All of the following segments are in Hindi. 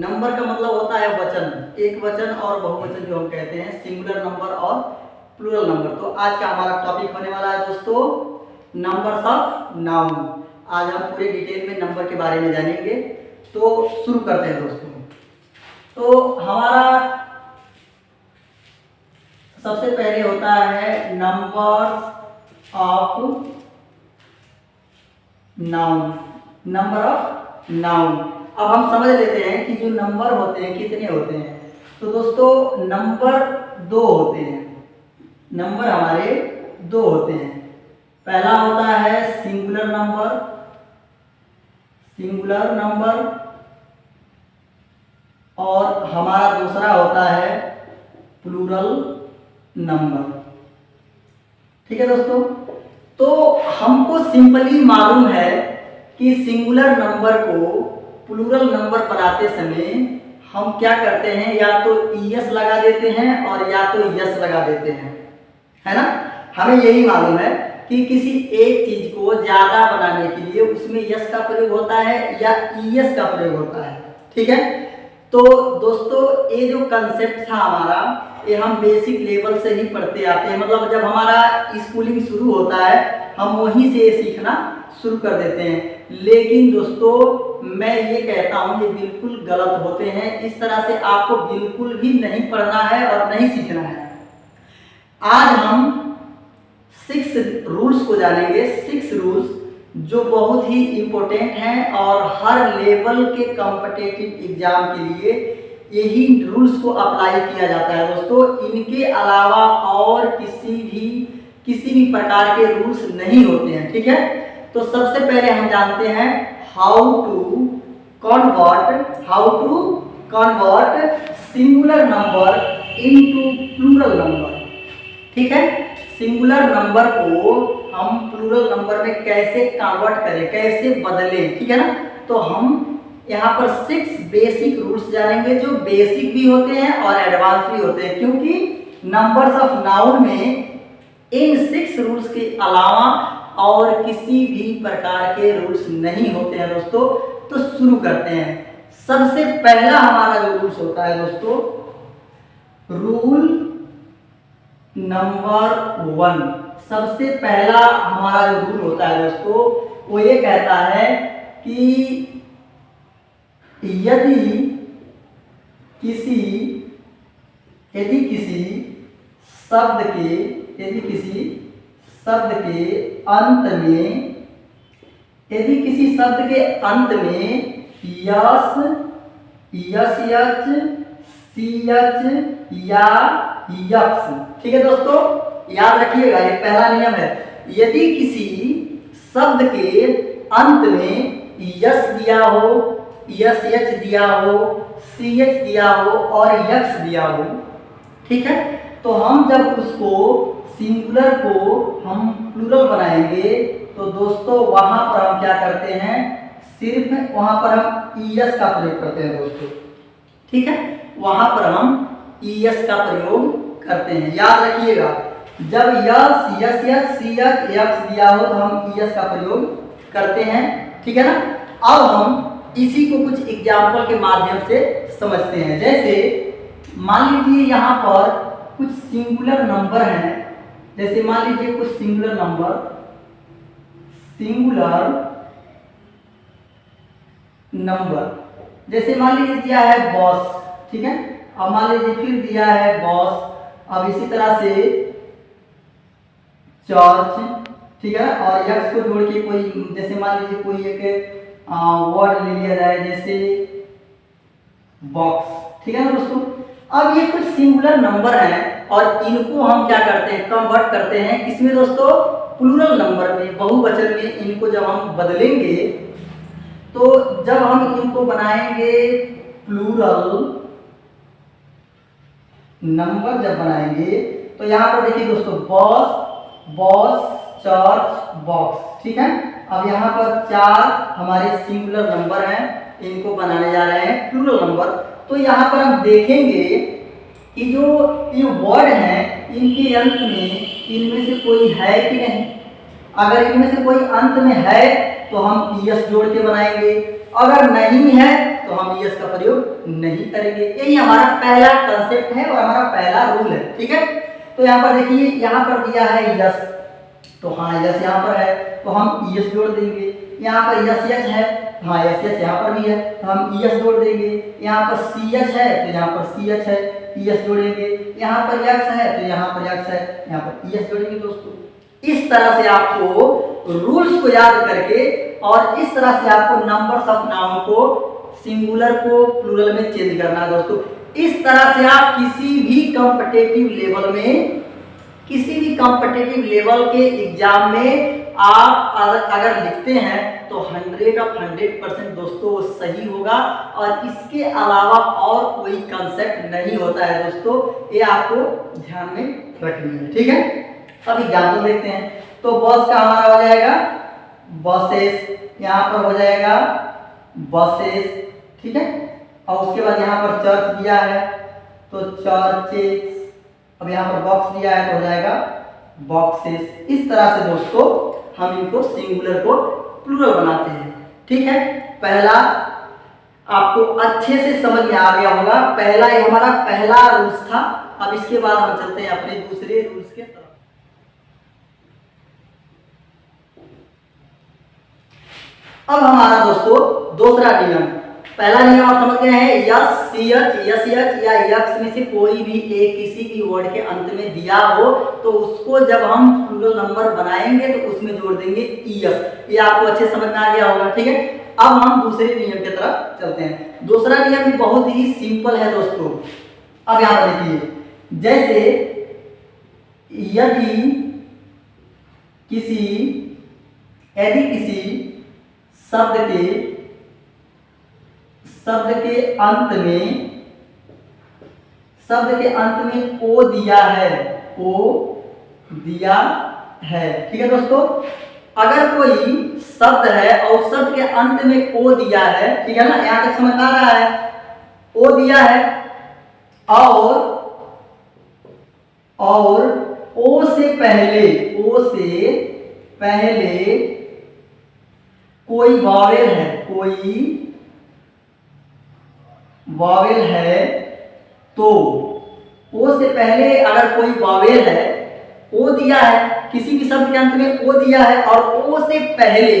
नंबर का मतलब होता है वचन, एक वचन और बहुवचन जो हम कहते हैं, सिंगुलर नंबर और प्लूरल नंबर। तो आज का हमारा टॉपिक होने वाला है दोस्तों नंबर्स ऑफ नाउन। आज हम पूरे डिटेल में नंबर के बारे में जानेंगे। तो शुरू करते हैं दोस्तों। तो हमारा सबसे पहले होता है numbers of noun, number of noun. अब हम समझ लेते हैं कि जो नंबर होते हैं कितने होते हैं। तो दोस्तों नंबर दो होते हैं, नंबर हमारे दो होते हैं। पहला होता है सिंगुलर नंबर, सिंगुलर नंबर, और हमारा दूसरा होता है प्लूरल नंबर। ठीक है दोस्तों। तो हमको सिंपली मालूम है कि सिंगुलर नंबर को प्लूरल नंबर बनाते समय हम क्या करते हैं, या तो ईएस लगा देते हैं और या तो यस लगा देते हैं, है ना। हमें यही मालूम है कि किसी एक चीज को ज्यादा बनाने के लिए उसमें यस का प्रयोग होता है या ईएस का प्रयोग होता है। ठीक है। तो दोस्तों ये जो कंसेप्ट था हमारा, ये हम बेसिक लेवल से ही पढ़ते आते हैं। मतलब जब हमारा स्कूलिंग शुरू होता है हम वहीं से ये सीखना शुरू कर देते हैं। लेकिन दोस्तों मैं ये कहता हूँ ये बिल्कुल गलत होते हैं। इस तरह से आपको बिल्कुल भी नहीं पढ़ना है और नहीं सीखना है। आज हम 6 रूल्स को जानेंगे, 6 रूल्स जो बहुत ही इम्पोर्टेंट हैं और हर लेवल के कॉम्पिटिटिव एग्जाम के लिए यही रूल्स को अप्लाई किया जाता है दोस्तों। इनके अलावा और किसी भी प्रकार के रूल्स नहीं होते हैं। ठीक है। तो सबसे पहले हम जानते हैं how to convert singular number into plural number. ठीक है। सिंगुलर नंबर को हम प्लूरल नंबर में कैसे कन्वर्ट करें, कैसे बदलें। ठीक है ना। तो हम यहाँ पर 6 बेसिक रूल्स जानेंगे जो बेसिक भी होते हैं और एडवांस भी होते हैं, क्योंकि नंबर्स ऑफ नाउन में इन 6 रूल्स के अलावा और किसी भी प्रकार के रूल्स नहीं होते हैं दोस्तों। तो शुरू करते हैं। सबसे पहला हमारा जो रूल्स होता है दोस्तों, रूल नंबर 1। सबसे पहला हमारा जो रूल होता है दोस्तों वो ये कहता है कि यदि किसी शब्द के अंत में यस, यच, सीएच या यक्स। ठीक है दोस्तों, याद रखिएगा ये पहला नियम है। यदि किसी शब्द के अंत में यस दिया हो, यस एच दिया हो, सी एच दिया हो और यक्स दिया हो, ठीक है, तो हम जब उसको सिंगुलर को हम प्लूरल बनाएंगे तो दोस्तों वहां पर हम क्या करते हैं, सिर्फ वहां पर हम ईएस का प्रयोग करते हैं दोस्तों। ठीक है। वहां पर हम ईएस का प्रयोग करते हैं। याद रखिएगा जब S, S H, C H, X दिया हो तो हम ईएस का प्रयोग करते हैं। ठीक है ना। अब हम इसी को कुछ एग्जाम्पल के माध्यम से समझते हैं। जैसे मान लीजिए यहाँ पर कुछ सिंगुलर नंबर हैं। जैसे मान लीजिए कुछ सिंगुलर नंबर जैसे मान लीजिए दिया है बॉस। ठीक है। अब मान लीजिए फिर दिया है बॉस। अब इसी तरह से चर्च। ठीक है। और यक्स को जोड़ के कोई, जैसे मान लीजिए कोई एक वर्ड ले लिया जाए जैसे बॉक्स। ठीक है ना दोस्तों। अब ये कुछ सिंगुलर नंबर हैं और इनको हम क्या करते हैं, कन्वर्ट करते हैं किसमें दोस्तों, प्लूरल नंबर में, बहुवचन में। इनको जब हम बदलेंगे तो जब हम इनको बनाएंगे प्लूरल नंबर जब बनाएंगे तो यहाँ पर देखिए दोस्तों बॉस, चर्च, बॉक्स। ठीक है। अब यहाँ पर 4 हमारे सिंगुलर नंबर हैं, इनको बनाने जा रहे हैं प्लूरल नंबर। तो यहाँ पर हम देखेंगे कि जो ये वर्ड हैं इनके अंत में इनमें से कोई है कि नहीं। अगर इनमें से कोई अंत में है तो हम ईएस जोड़ के बनाएंगे, अगर नहीं है तो हम ईएस का प्रयोग नहीं करेंगे। यही हमारा पहला कंसेप्ट है और हमारा पहला रूल है, ठीक है। तो यहाँ पर देखिए, यहाँ पर दिया है यस, तो हाँ यस यहाँ पर है तो हम ईएस जोड़ देंगे। यहाँ पर यस यस है, हाँ यस यस यहाँ पर भी है तो हम ईएस जोड़ देंगे। यहाँ पर सी एच है तो यहाँ पर सी एच है, ईएस जोड़ेंगे। यहाँ पर यक्स है तो यहाँ पर यक्स है, यहाँ पर ईएस जोड़ेंगे। दोस्तों इस तरह से आपको रूल्स को याद करके और इस तरह से आपको नंबर्स ऑफ नाउन को सिंगुलर को प्लूरल में चेंज करना है। दोस्तों इस तरह से आप किसी भी कॉम्पिटिटिव लेवल के एग्जाम में आप अगर लिखते हैं तो 100% दोस्तों वो सही होगा और इसके अलावा और कोई कंसेप्ट नहीं होता है। दोस्तों ये आपको ध्यान में रखनी है, ठीक है। अब एग्जाम्पल देखते हैं। तो बस का हमारा हो जाएगा बसेस, यहाँ पर हो जाएगा बसेस, ठीक है। और उसके बाद यहाँ पर चर्च दिया है तो चर्चेस, अब यहाँ पर बॉक्स दिया है तो हो जाएगा बॉक्सेस। इस तरह से दोस्तों हम इनको सिंगुलर को प्लूरल बनाते हैं, ठीक है। पहला आपको अच्छे से समझ में आ गया होगा, पहला ये हमारा पहला रूल्स था। अब इसके बाद हम चलते हैं अपने दूसरे रूल्स के तरफ। अब हमारा दोस्तों दूसरा नियम, पहला नियम आप समझ गए हैं, S C H S H या यक्स में से कोई भी एक किसी भी वर्ड के अंत में दिया हो तो उसको जब हम प्लूरल नंबर बनाएंगे तो उसमें जोड़ देंगे ईएस। ये आपको अच्छे समझ में आ गया होगा, ठीक है। अब हम दूसरे नियम की तरफ चलते हैं। दूसरा नियम भी बहुत ही सिंपल है दोस्तों। अब यहाँ पर देखिए, जैसे यदि किसी शब्द के अंत में ओ दिया है, ठीक है दोस्तों। अगर कोई शब्द है और शब्द के अंत में ओ दिया है, ठीक है ना, यहां तक समझ आ रहा है, ओ दिया है और ओ से पहले कोई वावेल है तो ओ से पहले अगर कोई वावेल है, ओ दिया है, किसी भी शब्द के अंत में ओ दिया है और ओ से पहले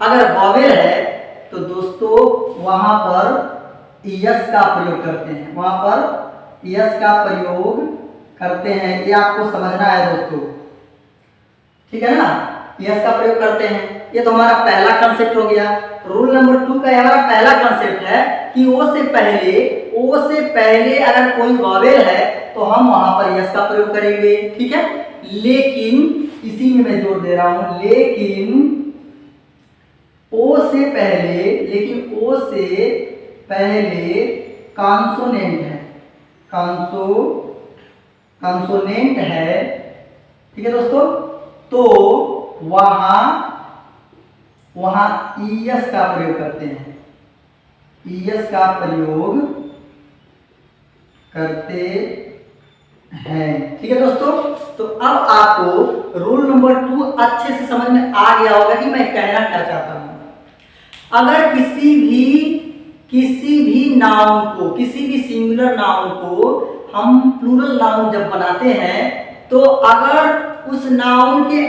अगर वावेल है तो दोस्तों वहां पर ईएस का प्रयोग करते हैं। ये आपको समझना है दोस्तों, ठीक है ना, ईएस का प्रयोग करते हैं। ये तो हमारा पहला कंसेप्ट हो गया। रूल नंबर 2 का हमारा पहला कंसेप्ट है कि ओ से पहले अगर कोई वावेल है तो हम वहां पर यस का प्रयोग करेंगे, ठीक है। लेकिन इसी में मैं जोड़ दे रहा हूं, लेकिन ओ से पहले कॉन्सोनेंट है, ठीक है दोस्तों, तो वहां ईएस का प्रयोग करते हैं, ठीक है दोस्तों। तो अब आपको रूल नंबर 2 अच्छे से समझ में आ गया होगा कि मैं कहना क्या चाहता हूं। अगर किसी भी नाउन को, किसी भी सिंगुलर नाउन को हम प्लूरल नाउन जब बनाते हैं तो अगर उस नाउन के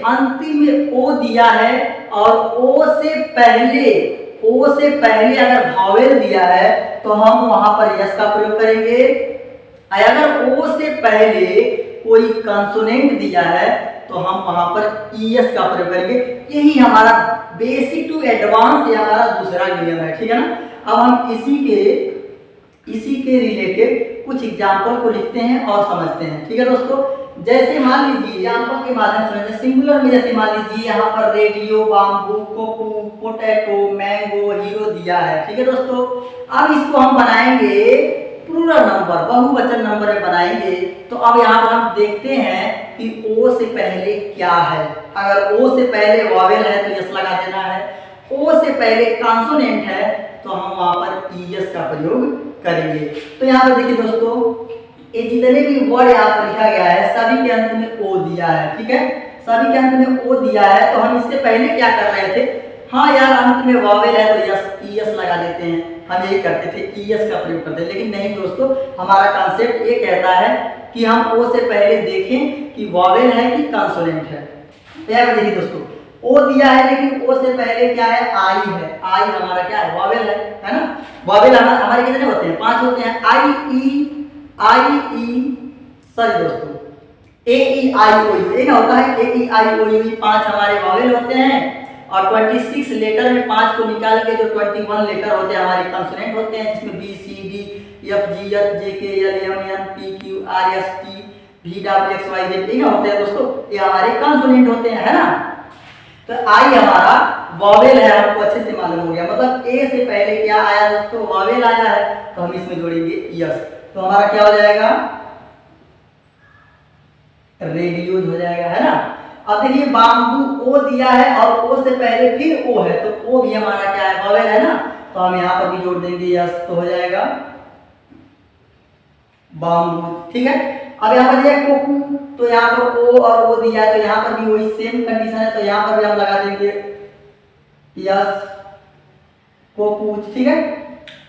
अंतिम में ओ दिया है और ओ से पहले अगर वावेल दिया है तो हम वहां पर यस का प्रयोग करेंगे। अगर ओ से पहले कोई कंसोनेंट दिया है तो हम वहां पर ईएस का प्रयोग करेंगे। यही हमारा बेसिक टू एडवांस, ये हमारा दूसरा नियम है, ठीक है ना। अब हम इसी के रिलेटेड कुछ एग्जाम्पल को लिखते हैं और समझते हैं, ठीक है दोस्तों। जैसे मान लीजिए एग्जाम्पल के माध्यम से सिंगुलर में, जैसे मान लीजिए यहाँ पर radio, bamboo, cocoa, potato, mango, hero दिया है, ठीक है दोस्तों। अब इसको हम बनाएंगे प्लूरल नंबर, बहुवचन नंबर में बनाएंगे। तो अब यहाँ पर हम देखते हैं कि ओ से पहले क्या है। अगर ओ से पहले वावेल है तो यस लगा देना है, ओ से पहले कॉन्सोनेंट है तो हम वहां पर ईएस का प्रयोग करेंगे। तो यहाँ पर देखिए दोस्तों, ये जितने भी वर्ड यहाँ पर लिखा गया है सभी के अंत में ओ दिया है, ठीक है, सभी के अंत में ओ दिया है, तो हम इससे पहले क्या कर रहे थे, हाँ यार अंत में वॉवेल है तो यस ईएस लगा देते हैं, हम यही करते थे, ईएस का प्रयोग करते थे। लेकिन नहीं दोस्तों, हमारा कॉन्सेप्ट ये कहता है कि हम ओ से पहले देखें कि वॉवेल है कि कॉन्सोनेंट है। यहाँ देखिए दोस्तों, ओ दिया है लेकिन ओ से पहले क्या है, आई है। आई हमारा क्या है, वॉवेल है ना। वॉवेल हमारे कितने होते हैं, 5 होते हैं। आई ई सॉरी दोस्तों, ए ई आई ओ यू, ये ना होता है ए ई आई ओ यू, 5 हमारे वॉवेल होते हैं। और 26 लेटर में 5 को निकाल के जो 21 लेटर होते हैं हमारे कॉन्सोनेंट होते हैं, जिसमें B C D F G H J K L M N P Q R S T V W X Y Z, ये होते हैं दोस्तों, ये हमारे कॉन्सोनेंट होते हैं, है ना। तो आई हमारा वॉवेल है, हमको अच्छे से मालूम हो गया। मतलब ए से पहले क्या आया दोस्तों, वॉवेल आया है, तो हम इसमें जोड़ेंगे यस, तो हमारा क्या हो जाएगा, रेडियोज हो जाएगा, है ना। अब देखिए बाम्बू ओ दिया है और ओ से पहले फिर ओ है, तो ओ भी हमारा क्या है, वॉवेल है ना, तो हम यहाँ पर भी जोड़ देंगे यस, तो हो जाएगा बाम्बू। ठीक है, अब यहाँ पर दिया कोकू, तो यहाँ पर ओ और ओ दिया है, तो यहाँ पर भी वही सेम कंडीशन है, तो यहाँ पर भी हम लगा देंगे यस कोकू। ठीक है,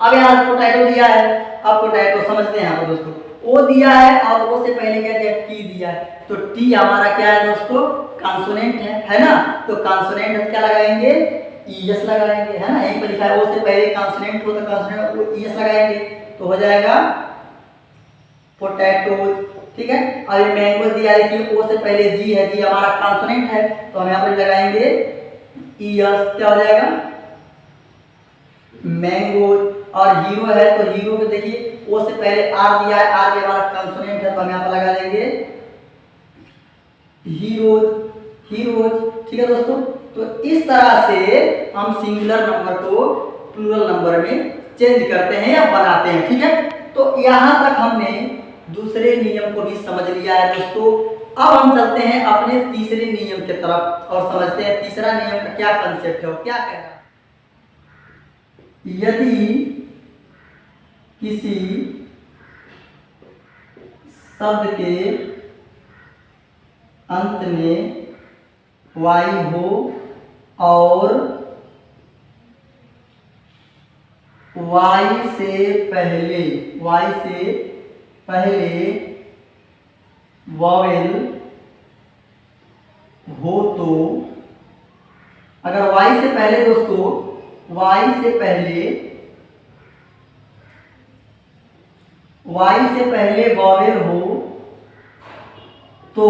अब यहाँ पोटैटो दिया है, अब पोटैटो समझते हैं यहाँ पर दोस्तों, ओ दिया है और ओ से पहले क्या दिया, टी दिया है, तो टी हमारा क्या है दोस्तों, कॉन्सोनेंट है ना। तो कॉन्सोनेंट क्या लगाएंगे, ईएस लगाएंगे, है ना। यहीं पर लिखा है ओ से पहले कॉन्सोनेंट हो तो कॉन्सोनेंट को ईएस लगाएंगे, तो हो जाएगा पोटैटो। ठीक है, अब ये मैंगो दिया है कि ओ से पहले जी है, जी हमारा कॉन्सोनेंट है, तो हम यहाँ पर लगाएंगे ईएस, क्या हो जाएगा मैंगो। और हीरो है, तो हीरो को देखिए ओ से पहले आर दिया है, आर भी हमारा कॉन्सोनेंट है, तो हम यहाँ पर लगा देंगे हीरोज, हीरोज। ठीक है दोस्तों, तो इस तरह से हम सिंगुलर नंबर को प्लूरल नंबर में चेंज करते हैं या बनाते हैं। ठीक है, तो यहाँ तक हमने दूसरे नियम को भी समझ लिया है दोस्तों। अब हम चलते हैं अपने तीसरे नियम की तरफ और समझते हैं तीसरा नियम का क्या कंसेप्ट है, क्या कहना है। यदि किसी शब्द के अंत में वाई हो और वाई से पहले वॉवेल हो, तो अगर वाई से पहले दोस्तों, वाई से पहले वॉवेल हो तो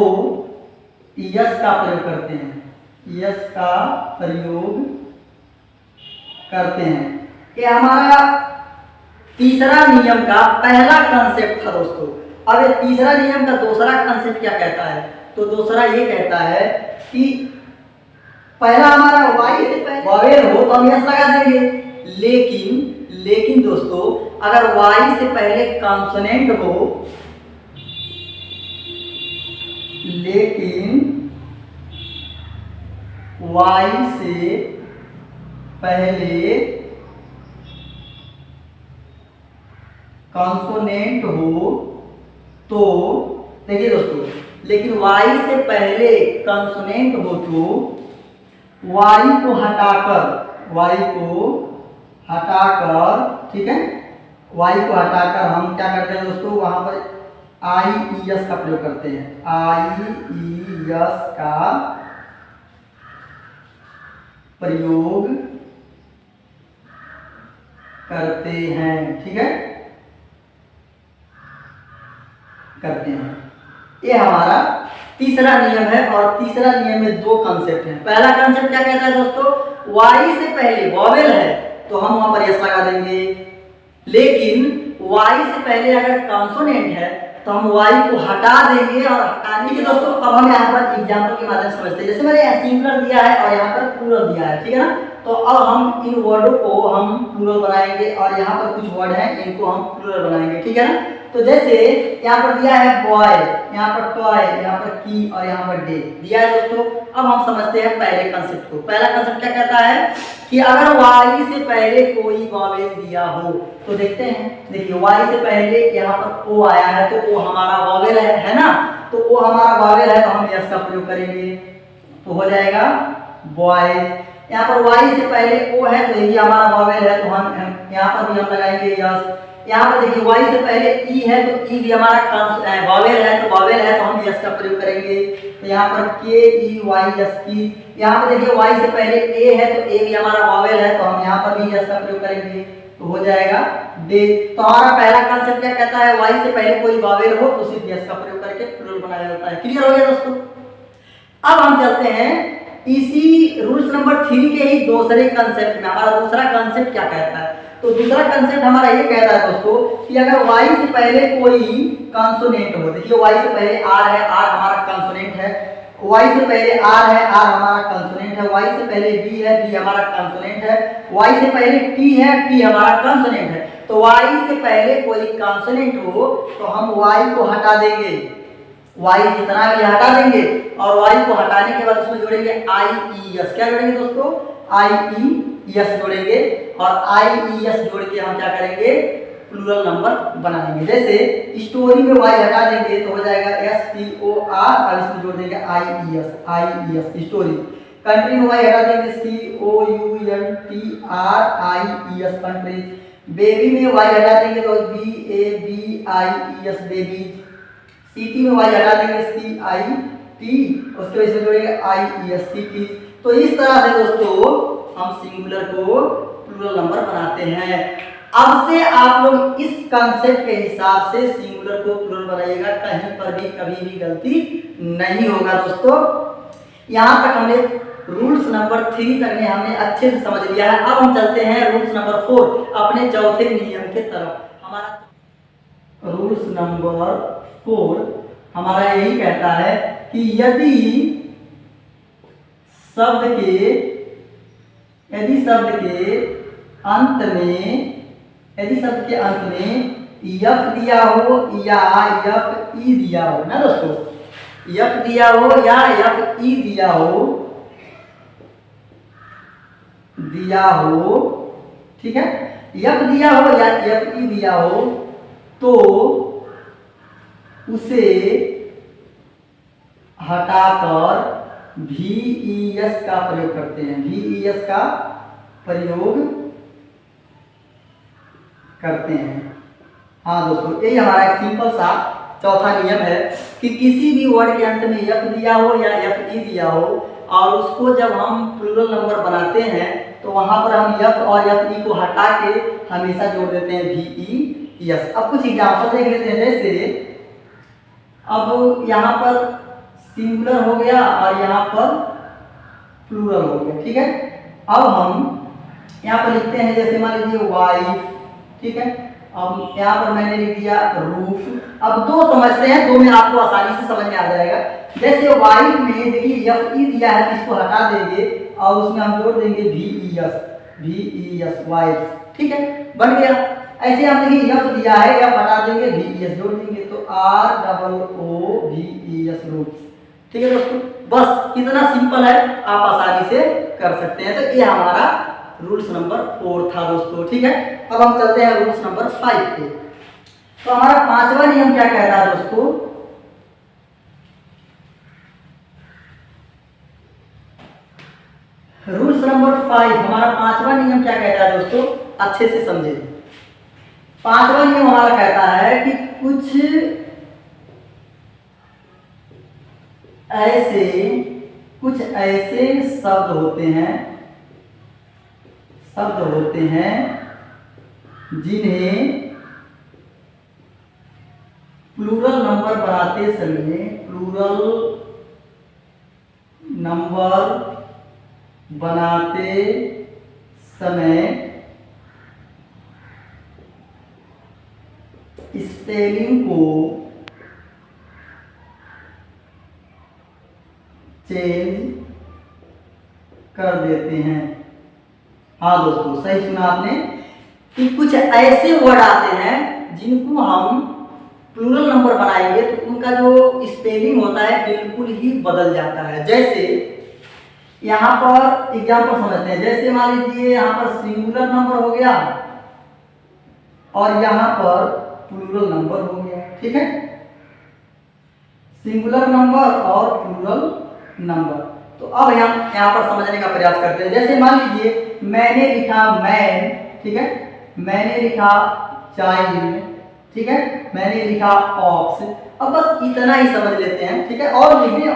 यस का प्रयोग करते हैं, यस का प्रयोग करते हैं। ये हमारा तीसरा नियम का पहला कंसेप्ट था दोस्तों। अब ये तीसरा नियम का दूसरा कंसेप्ट क्या कहता है, तो दूसरा ये कहता है कि पहला हमारा वाई से पहले वॉवेल हो तो हम यस लगा देंगे, लेकिन दोस्तों अगर वाई से पहले कॉन्सोनेंट हो, लेकिन वाई से पहले कॉन्सोनेंट हो तो देखिए दोस्तों, लेकिन वाई से पहले कॉन्सोनेंट हो तो वाई को हटाकर, ठीक है, वाई को हटाकर हम क्या करते हैं दोस्तों, वहां पर आई ई एस का प्रयोग करते हैं, आई ई एस का प्रयोग करते हैं। ठीक है, करते हैं। ये हमारा तीसरा नियम है और तीसरा नियम में दो कंसेप्ट हैं। पहला कंसेप्ट क्या कहता है दोस्तों, वाई से पहले वॉवेल है तो हम वहां पर यस लगा देंगे, लेकिन वाई से पहले अगर कॉन्सोनेंट है तो हम वाई को हटा देंगे। और हटाने के दोस्तों अब हम यहाँ पर एग्जाम्पल के माध्यम से समझते हैं। जैसे मैंने सिंगुलर दिया है और यहाँ पर प्लूरल दिया है, ठीक है ना, तो अब हम इन वर्डों को हम प्लूरल बनाएंगे और यहाँ पर कुछ वर्ड हैं इनको हम प्लूरल बनाएंगे, ठीक है ना। तो जैसे यहाँ पर दिया है बॉय, यहाँ पर टॉय, यहाँ पर की और यहाँ पर डे दिया है दोस्तों। अब हम समझते हैं पहले कंसेप्ट को। पहला कंसेप्ट क्या कहता है कि अगर वाई से पहले कोई वॉवेल दिया हो तो देखते हैं, देखिए वाई से पहले यहाँ पर ओ आया है तो ओ हमारा वॉवेल है ना, तो ओ हमारा वॉवेल है तो हम यस का प्रयोग करेंगे। तो हो जाएगा बॉयज। यहाँ पर वाई से पहले ओ है तो ये हमारा वॉवेल है, तो हम यहाँ पर भी हम लगाएंगे यस। यहाँ पर देखिए वाई से पहले ई है तो ई भी हमारा वॉवेल है, तो वॉवेल है तो हम यस का प्रयोग करेंगे। तो यहाँ पर के ई वाई यस की। यहाँ पर देखिए वाई से पहले ए है तो ए भी हमारा वॉवेल है, तो हम यहाँ पर भी यस का प्रयोग करेंगे, तो हो जाएगा डे। तो हमारा पहला कांसेप्ट क्या कहता है, वाई से पहले कोई वॉवेल हो तो सिर्फ यस का प्रयोग करके प्लूरल बनाया जाता है। क्लियर हो गया दोस्तों। अब हम चलते हैं इसी रूल्स नंबर 3 के ही दूसरे कांसेप्ट में। हमारा दूसरा कांसेप्ट क्या कहता है, तो दूसरा कांसेप्ट हमारा ये कहता है दोस्तों कि अगर y से पहले कोई कॉन्सोनेंट हो, देखिए y से पहले r है, r हमारा कॉन्सोनेंट है, y से पहले r है, r हमारा कॉन्सोनेंट है, y से पहले b है, b हमारा कॉन्सोनेंट है, y से पहले t है, t हमारा कॉन्सोनेंट है। तो y से पहले कोई कॉन्सोनेंट हो तो हम y को हटा देंगे, y जितना भी हटा देंगे और y को हटाने के बाद उसमें जोड़ेंगे IES। क्या जोड़ेंगे दोस्तों, IES जोड़ेंगे और IES जोड़ के हम क्या करेंगे, प्लूरल नंबर बनाएंगे। जैसे स्टोरी में y हटा देंगे तो हो जाएगा STOR और इसमें जोड़ देंगे IES स्टोरी। कंट्री में y हटा देंगे COUNTRIES कंट्री। बेबी में y हटा देंगे तो BABIES बेबी। सिटी में y हटा देंगे CIT, उसके वजह से जोड़ेंगे IES सिटी। तो इस तरह से दोस्तों हम सिंगुलर को प्लूरल नंबर बनाते हैं। अब से आप लोग इस कॉन्सेप्ट के हिसाब से सिंगुलर को प्लूरल बनाइएगा, कहीं पर भी कभी भी गलती नहीं होगा दोस्तों। यहाँ तक हमने रूल्स नंबर 3 तक ने हमने अच्छे से समझ लिया है। अब हम चलते हैं रूल्स नंबर 4 अपने चौथे नियम के तरफ। हमारा रूल्स नंबर 4 हमारा यही कहता है कि यदि शब्द के अंत में यफ दिया हो या यफ ई दिया हो ना दोस्तों, यफ दिया हो या यफ ई दिया हो, ठीक है, यफ दिया हो या यफ ई दिया हो तो उसे हटाकर VES का प्रयोग करते हैं, VES का प्रयोग करते हैं। हाँ दोस्तों, यही हमारा एक सिंपल सा चौथा नियम है कि किसी भी वर्ड के अंत में यफ दिया हो या यफ ई दिया हो और उसको जब हम प्लूरल नंबर बनाते हैं तो वहां पर हम यफ और यफ ई को हटा के हमेशा जोड़ देते हैं VES। अब कुछ एग्जाम्पल देख लेते हैं। जैसे अब यहाँ पर सिंगुलर हो गया और यहाँ पर प्लूरल हो गया, ठीक है। अब हम यहाँ पर लिखते हैं, जैसे मान लीजिए वाइफ, ठीक है। अब यहाँ पर मैंने लिख दिया रूफ। अब दो समझते हैं, दो में आपको आसानी से समझ में आ जाएगा। जैसे वाइफ में देखिए यफ ई दिया है, इसको हटा देंगे और उसमें हम जोड़ देंगे VES वाइफ, ठीक है, बन गया। ऐसे हम देखिए यफ दिया है, यफ हटा देंगे VES जोड़ देंगे तो ROOVES रूफ, ठीक है दोस्तों। बस इतना सिंपल है, आप आसानी से कर सकते हैं। तो ये हमारा रूल्स नंबर 4 था दोस्तों, ठीक है। अब हम चलते हैं रूल्स नंबर 5 पे। तो हमारा पांचवा नियम क्या कहता है दोस्तों, रूल्स नंबर 5 हमारा पांचवा नियम क्या कहता है दोस्तों, अच्छे से समझे। पांचवा नियम हमारा कहता है कि कुछ ऐसे शब्द होते हैं जिन्हें प्लूरल नंबर बनाते समय स्पेलिंग को चेंज कर देते हैं। हाँ दोस्तों, सही सुना आपने कि कुछ ऐसे वर्ड आते हैं जिनको हम प्लूरल नंबर बनाएंगे तो उनका जो स्पेलिंग होता है बिल्कुल ही बदल जाता है। जैसे यहाँ पर एग्जाम्पल समझते हैं। जैसे मान लीजिए यहाँ पर सिंगुलर नंबर हो गया और यहाँ पर प्लूरल नंबर हो गया, ठीक है, सिंगुलर नंबर और प्लूरल नंबर। तो अब हम यहाँ पर समझने का प्रयास करते हैं। जैसे मान लीजिए मैंने लिखा मैन, ठीक है, मैंने लिखा चाइल्ड, ठीक है, मैंने लिखा ऑक्स। अब बस इतना ही समझ लेते हैं, ठीक है। और लिखने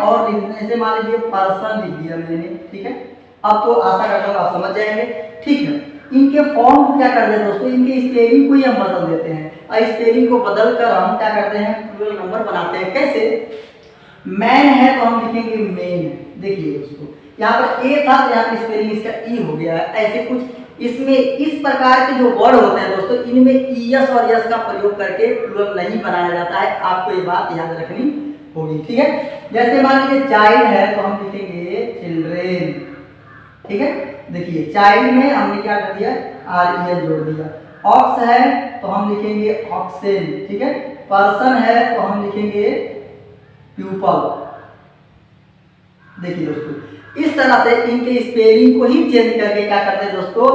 जैसे मान लीजिए पर्सन लिख दिया मैंने, ठीक है। अब तो आशा करता हूँ आप समझ जाएंगे, ठीक है। इनके फॉर्म को क्या करते हैं दोस्तों, इनके स्पेलिंग को ही हम बदल देते हैं, और स्पेलिंग को बदल कर हम क्या करते हैं, प्लूरल नंबर बनाते हैं। कैसे? मैन है तो हम लिखेंगे मेन। देखिए दोस्तों, यहाँ पर ए था तो यहाँ पे स्पेलिंग इसका ई हो गया है। ऐसे कुछ इसमें इस प्रकार के जो वर्ड होते हैं दोस्तों, इनमें ईएस और यस का प्रयोग करके प्लूरल नहीं बनाया जाता है। आपको ये बात याद रखनी होगी, ठीक है। जैसे मान लीजिए चाइल्ड है तो हम लिखेंगे चिल्ड्रेन, ठीक है। देखिए चाइल्ड में हमने क्या कर दिया, आर ई एल जोड़ दिया। ऑक्स है तो हम लिखेंगे ऑक्सेन, ठीक है। पर्सन है तो हम लिखेंगे प्यूपल। देखिए दोस्तों, इस तरह से इनके स्पेलिंग को ही चेंज करके क्या करते हैं दोस्तों,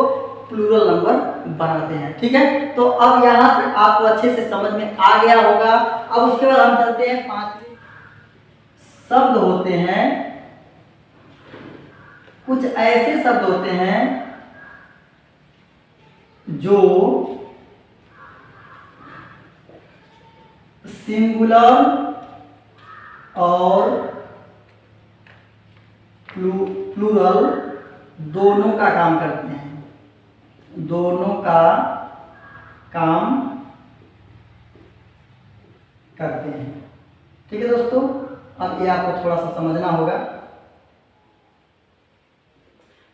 प्लूरल नंबर बनाते हैं, ठीक है। तो अब यहाँ पर आपको अच्छे से समझ में आ गया होगा। अब उसके बाद हम चलते हैं पांचवें शब्द होते हैं, कुछ ऐसे शब्द होते हैं जो सिंगुलर और प्लूरल दोनों का काम करते हैं, दोनों का काम करते हैं, ठीक है दोस्तों। अब ये आपको थोड़ा सा समझना होगा,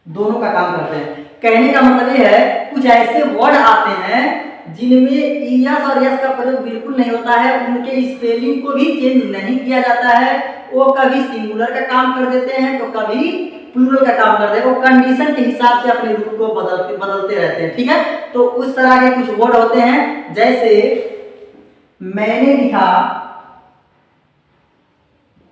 दोनों का काम करते हैं। कहने का मतलब ये है, कुछ ऐसे वर्ड आते हैं जिनमें ईएस और यस का प्रयोग बिल्कुल नहीं होता है, उनके स्पेलिंग को भी चेंज नहीं किया जाता है। वो कभी सिंगुलर का काम कर देते हैं तो कभी प्लूरल का काम कर देते हैं। वो कंडीशन के हिसाब से अपने रूप को बदलते रहते हैं, ठीक है। तो उस तरह के कुछ वर्ड होते हैं, जैसे मैंने लिखा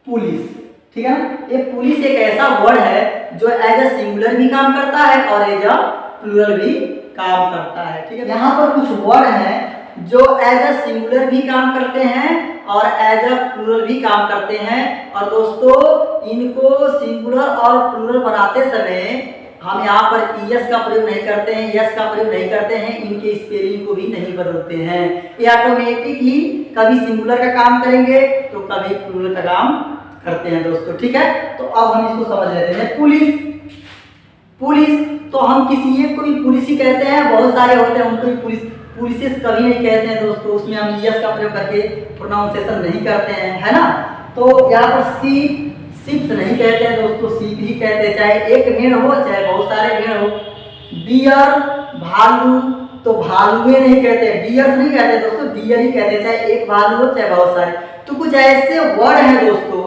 पुलिस, ठीक है ना। ये पुलिस एक ऐसा वर्ड है जो एज अ सिंगुलर भी काम करता है और एज अ प्लूरल भी काम करता है, ठीक है। यहाँ पर कुछ वर्ड हैं जो एज अ सिंगुलर भी काम करते हैं और एज अ प्लूरल भी काम करते हैं। और दोस्तों, इनको सिंगुलर और प्लूरल बनाते समय हम यहाँ पर ईएस का प्रयोग नहीं करते हैं, यस का प्रयोग नहीं करते हैं, इनके स्पेलिंग को भी नहीं बदलते हैं। ये ऑटोमेटिक ही कभी सिंगुलर का काम करेंगे तो कभी प्लूरल का काम करते हैं दोस्तों, ठीक है। तो अब हम इसको समझ लेते हैं। पुलिस, पुलिस तो हम किसी एक को भी पुलिस ही कहते हैं, बहुत सारे होते हैं उनको भी पुलिसेस कभी नहीं कहते हैं दोस्तों, उसमें हम ईएस का प्रयोग करके प्रोनाउंसिएशन नहीं करते हैं, है ना। तो यहाँ पर शिप्स नहीं कहते हैं दोस्तों, सीप ही कहते हैं, चाहे एक भेड़ हो चाहे बहुत सारे भेड़ हो। डियर, भालू तो भालुए नहीं कहते, डियर नहीं कहते दोस्तों, डियर ही कहते हैं, चाहे एक भालू हो चाहे बहुत सारे। तो कुछ ऐसे वर्ड हैं दोस्तों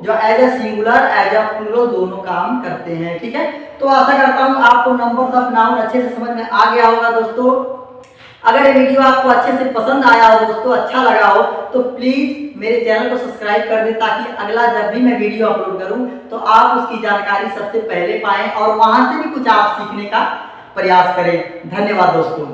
जो as a singular as a plural दोनों काम करते हैं, ठीक है। तो आशा करता हूँ आपको नंबर्स ऑफ नाउन अच्छे से समझ में आ गया होगा दोस्तों। अगर ये वीडियो आपको अच्छे से पसंद आया हो दोस्तों, अच्छा लगा हो, तो प्लीज मेरे चैनल को सब्सक्राइब कर दें, ताकि अगला जब भी मैं वीडियो अपलोड करूं तो आप उसकी जानकारी सबसे पहले पाएं और वहां से भी कुछ आप सीखने का प्रयास करें। धन्यवाद दोस्तों।